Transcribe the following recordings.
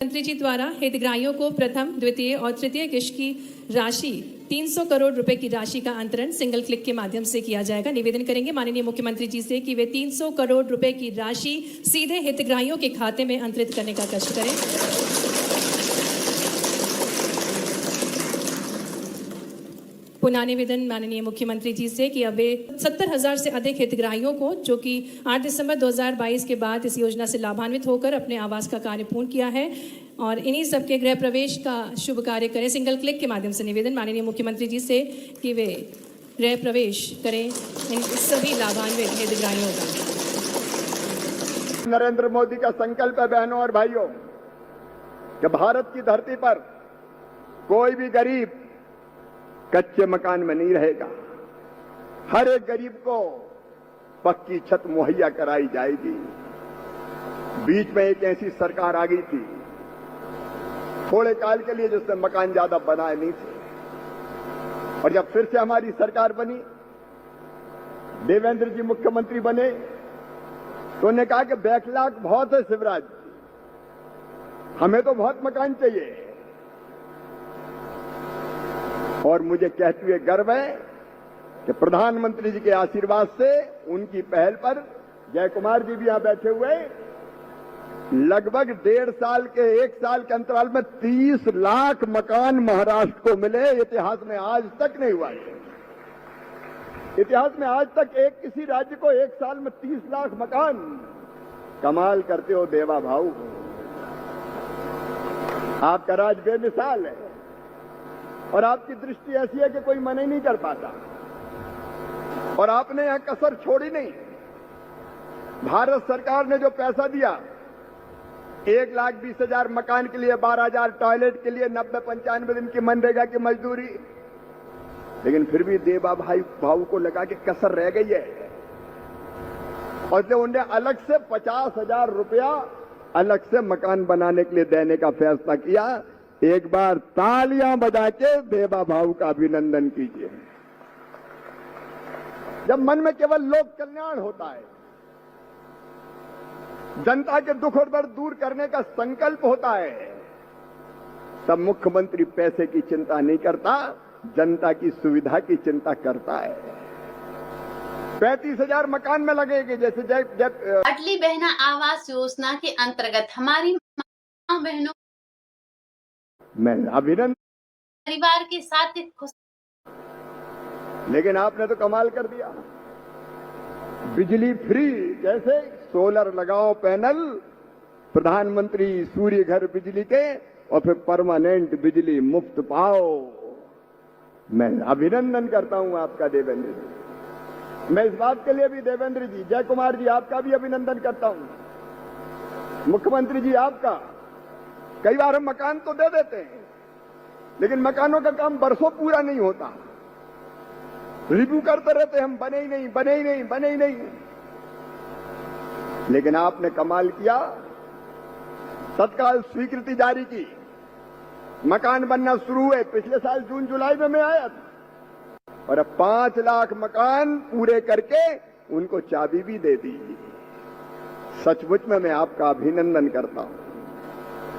मंत्री जी द्वारा हितग्राहियों को प्रथम, द्वितीय और तृतीय किश्त की राशि 300 करोड़ रुपए की राशि का अंतरण सिंगल क्लिक के माध्यम से किया जाएगा। निवेदन करेंगे माननीय मुख्यमंत्री जी से कि वे 300 करोड़ रुपए की राशि सीधे हितग्राहियों के खाते में अंतरित करने का कष्ट करें। पुनः निवेदन माननीय मुख्यमंत्री जी से कि अब वे 70,000 से अधिक हितग्राहियों को जो कि 8 दिसंबर 2022 के बाद इस योजना से लाभान्वित होकर अपने आवास का कार्य पूर्ण किया है और इन्हीं सबके गृह प्रवेश का शुभ कार्य करें। सिंगल क्लिक के माध्यम से निवेदन माननीय मुख्यमंत्री जी से कि वे गृह प्रवेश करें इन सभी लाभान्वित हितग्राहियों का। नरेंद्र मोदी का संकल्प है बहनों और भाइयों कि भारत की धरती पर कोई भी गरीब कच्चे मकान में नहीं रहेगा। हर एक गरीब को पक्की छत मुहैया कराई जाएगी। बीच में एक ऐसी सरकार आ गई थी थोड़े काल के लिए जिसने मकान ज्यादा बनाए नहीं थे, और जब फिर से हमारी सरकार बनी, देवेंद्र जी मुख्यमंत्री बने, तो उन्होंने कहा कि बैकलॉग बहुत है शिवराज, हमें तो बहुत मकान चाहिए। और मुझे कहते हुए गर्व है कि प्रधानमंत्री जी के आशीर्वाद से, उनकी पहल पर, जय कुमार जी भी यहां बैठे हुए, लगभग 1.5 साल के 1 साल के अंतराल में 30 लाख मकान महाराष्ट्र को मिले। इतिहास में आज तक नहीं हुआ है। इतिहास में आज तक किसी राज्य को 1 साल में 30 लाख मकान। कमाल करते हो देवा भाऊ, आपका राज बेमिसाल है और आपकी दृष्टि ऐसी है कि कोई मना ही नहीं कर पाता। और आपने यहां कसर छोड़ी नहीं। भारत सरकार ने जो पैसा दिया, 1,20,000 मकान के लिए, 12,000 टॉयलेट के लिए, 90-95 दिन की मनरेगा की मजदूरी, लेकिन फिर भी देवा भाऊ को लगा कि कसर रह गई है, और जो उन्हें अलग से 50,000 रुपया अलग से मकान बनाने के लिए देने का फैसला किया। एक बार तालियां बजा के देवा भाऊ का अभिनंदन कीजिए। जब मन में केवल लोक कल्याण होता है, जनता के दुख और दर्द दूर करने का संकल्प होता है, तब मुख्यमंत्री पैसे की चिंता नहीं करता, जनता की सुविधा की चिंता करता है। 35,000 मकान में लगेगी। जैसे लाडली बहना आवास योजना के अंतर्गत हमारी माँ बहनों मैं अभिनंदन परिवार के साथ एक खुश, लेकिन आपने तो कमाल कर दिया। बिजली फ्री, जैसे सोलर लगाओ पैनल, प्रधानमंत्री सूर्य घर बिजली के, और फिर परमानेंट बिजली मुफ्त पाओ। मैं अभिनंदन करता हूं आपका देवेंद्र जी। मैं इस बात के लिए भी देवेंद्र जी, जय कुमार जी, आपका भी अभिनंदन करता हूं। मुख्यमंत्री जी आपका, कई बार हम मकान तो दे देते हैं, लेकिन मकानों का काम बरसों पूरा नहीं होता। रिव्यू करते रहते हम, बने ही नहीं, बने ही नहीं, बने ही नहीं। लेकिन आपने कमाल किया, तत्काल स्वीकृति जारी की, मकान बनना शुरू हुए। पिछले साल जून जुलाई में मैं आया था, और अब 5 लाख मकान पूरे करके उनको चाबी भी दे दी। सचमुच में मैं आपका अभिनंदन करता हूं।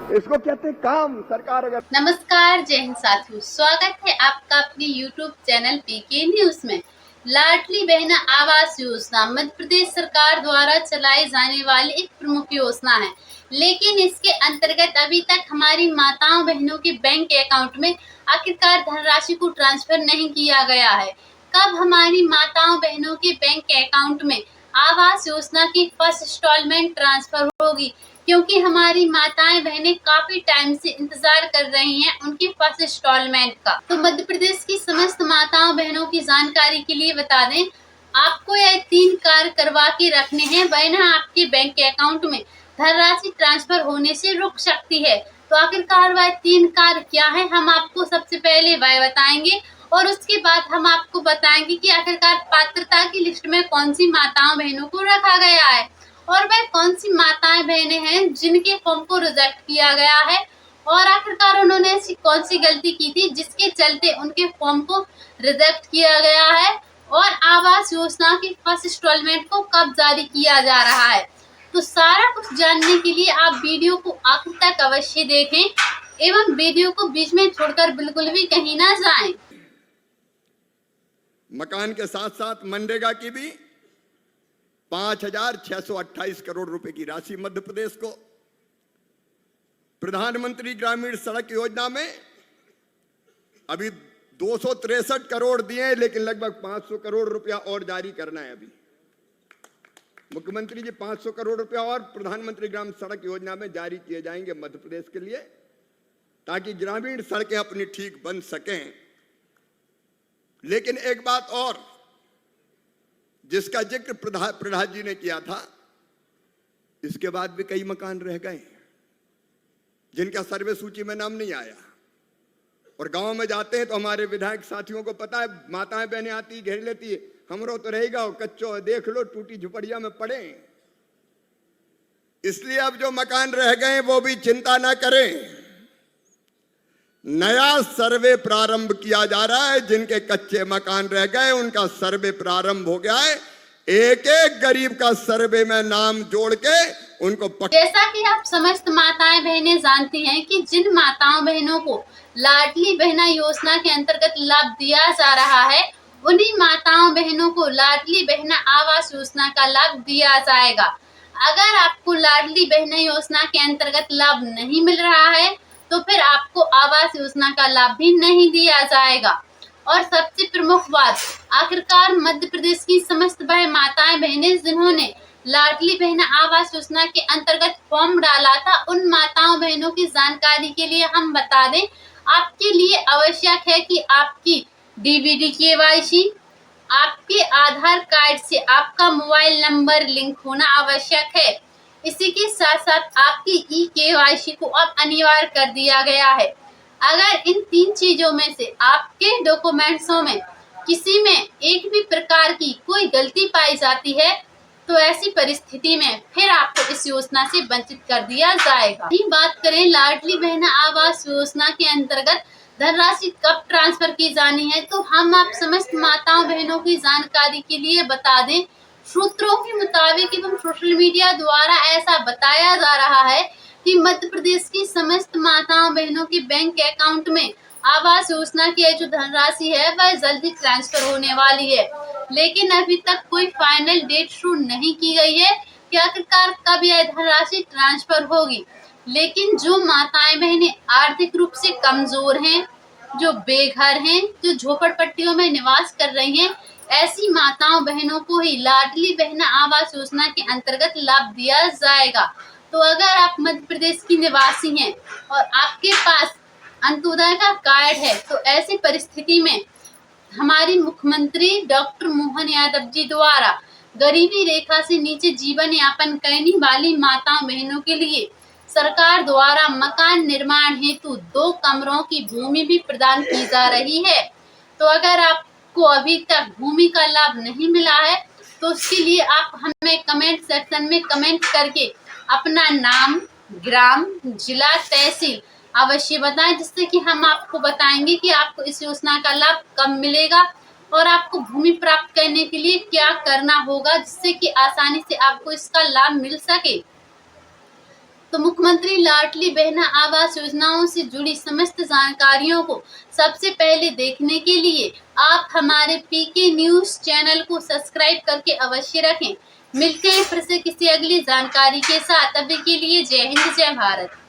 इसको कहते हैं काम। सरकार अगर नमस्कार, जय हिंद साथियों, स्वागत है आपका अपने YouTube चैनल पीके न्यूज में। लाडली बहना आवास योजना मध्य प्रदेश सरकार द्वारा चलाई जाने वाली एक प्रमुख योजना है, लेकिन इसके अंतर्गत अभी तक हमारी माताओं बहनों के बैंक अकाउंट में आखिरकार धनराशि को ट्रांसफर नहीं किया गया है। कब हमारी माताओं बहनों के बैंक अकाउंट में आवास योजना की फर्स्ट इंस्टॉलमेंट ट्रांसफर होगी, क्योंकि हमारी माताएं बहनें काफी टाइम से इंतजार कर रही हैं उनकी फर्स्ट इंस्टॉलमेंट का। तो मध्य प्रदेश की समस्त माताओं बहनों की जानकारी के लिए बता दें, आपको यह 3 कार्य करवा के रखने हैं, वरना आपके बैंक अकाउंट में धनराशि ट्रांसफर होने से रुक सकती है। तो आखिरकार वह 3 कार्य क्या है, हम आपको सबसे पहले वह बताएंगे, और उसके बाद हम आपको बताएंगे कि आखिरकार पात्रता की लिस्ट में कौन सी माताओं बहनों को रखा गया है, और वह कौन सी माताएं बहनें हैं जिनके फॉर्म को रिजेक्ट किया गया है, और आखिरकार उन्होंने ऐसी कौन सी गलती की थी जिसके चलते उनके फॉर्म को रिजेक्ट किया गया है, और आवास योजना की फर्स्ट इंस्टॉलमेंट को कब जारी किया जा रहा है। तो सारा कुछ जानने के लिए आप वीडियो को आखिर तक अवश्य देखें एवं वीडियो को बीच में छोड़कर बिल्कुल भी कहीं ना जाएं। मकान के साथ साथ मनरेगा की भी 5,628 करोड़ रुपए की राशि मध्य प्रदेश को, प्रधानमंत्री ग्रामीण सड़क योजना में अभी 263 करोड़ दिए, लेकिन लगभग 500 करोड़ रुपया और जारी करना है। अभी मुख्यमंत्री जी 500 करोड़ रुपया और प्रधानमंत्री ग्राम सड़क योजना में जारी किए जाएंगे मध्य प्रदेश के लिए, ताकि ग्रामीण सड़कें अपनी ठीक बन सकें। लेकिन एक बात और जिसका जिक्र प्रधान जी ने किया था, इसके बाद भी कई मकान रह गए जिनका सर्वे सूची में नाम नहीं आया। और गांव में जाते हैं तो हमारे विधायक साथियों को पता है, माताएं बहनें आती घेर लेती है, हमरो तो रहेगा कच्चो, देख लो टूटी झुपड़िया में पड़े। इसलिए अब जो मकान रह गए वो भी चिंता ना करें, नया सर्वे प्रारंभ किया जा रहा है। जिनके कच्चे मकान रह गए उनका सर्वे प्रारंभ हो गया है। एक एक गरीब का सर्वे में नाम जोड़ के उनको जैसा कि आप समस्त माताएं बहनें जानती हैं कि जिन माताओं बहनों को लाडली बहना योजना के अंतर्गत लाभ दिया जा रहा है, उन्हीं माताओं बहनों को लाडली बहना आवास योजना का लाभ दिया जाएगा। अगर आपको लाडली बहना योजना के अंतर्गत लाभ नहीं मिल रहा है तो फिर आपको आवास योजना का लाभ भी नहीं दिया जाएगा। और सबसे प्रमुख बात, आखिरकार मध्य प्रदेश की समस्त वह माताएं बहनें जिन्होंने लाडली बहना आवास योजना के अंतर्गत फॉर्म डाला था, उन माताओं बहनों की जानकारी के लिए हम बता दें, आपके लिए आवश्यक है कि आपकी डीबीडी केवाईसी, आपके आधार कार्ड से आपका मोबाइल नंबर लिंक होना आवश्यक है। इसी के साथ साथ आपकी केवाईसी को अब अनिवार्य कर दिया गया है। अगर इन 3 चीजों में से आपके डॉक्यूमेंट्सों में किसी में एक भी प्रकार की कोई गलती पाई जाती है तो ऐसी परिस्थिति में फिर आपको इस योजना से वंचित कर दिया जाएगा। बात करें लाडली बहना आवास योजना के अंतर्गत धनराशि कब ट्रांसफर की जानी है, तो हम आप समस्त माताओं बहनों की जानकारी के लिए बता दें, सूत्रों के मुताबिक एवं सोशल मीडिया द्वारा ऐसा बताया जा रहा है कि मध्य प्रदेश की समस्त माताओं बहनों के बैंक अकाउंट में आवास योजना की जो धनराशि है वह जल्दी ट्रांसफर होने वाली है। लेकिन अभी तक कोई फाइनल डेट शुरू नहीं की गई है कि आखिरकार कब यह धनराशि ट्रांसफर होगी। लेकिन जो माताएं बहनें आर्थिक रूप से कमजोर हैं, जो बेघर हैं, जो झोपड़पट्टियों में निवास कर रही हैं, ऐसी माताओं बहनों को ही लाडली बहना आवास योजना के अंतर्गत लाभ दिया जाएगा। तो अगर आप मध्य प्रदेश की निवासी हैं और आपके पास अंत्योदय का कार्ड है तो ऐसी परिस्थिति में हमारी मुख्यमंत्री डॉक्टर मोहन यादव जी द्वारा गरीबी रेखा से नीचे जीवन यापन करने वाली माताओं बहनों के लिए सरकार द्वारा मकान निर्माण हेतु 2 कमरों की भूमि भी प्रदान की जा रही है। तो अगर आपको अभी तक भूमि का लाभ नहीं मिला है तो उसके लिए आप हमें कमेंट सेक्शन में कमेंट करके अपना नाम, ग्राम, जिला, तहसील अवश्य बताएं, जिससे कि हम आपको बताएंगे कि आपको इस योजना का लाभ कब मिलेगा और आपको भूमि प्राप्त करने के लिए क्या करना होगा, जिससे कि आसानी से आपको इसका लाभ मिल सके। तो मुख्यमंत्री लाडली बहना आवास योजनाओं से जुड़ी समस्त जानकारियों को सबसे पहले देखने के लिए आप हमारे पीके न्यूज चैनल को सब्सक्राइब करके अवश्य रखें। मिलते हैं फिर से किसी अगली जानकारी के साथ, तभी के लिए जय हिंद, जय भारत।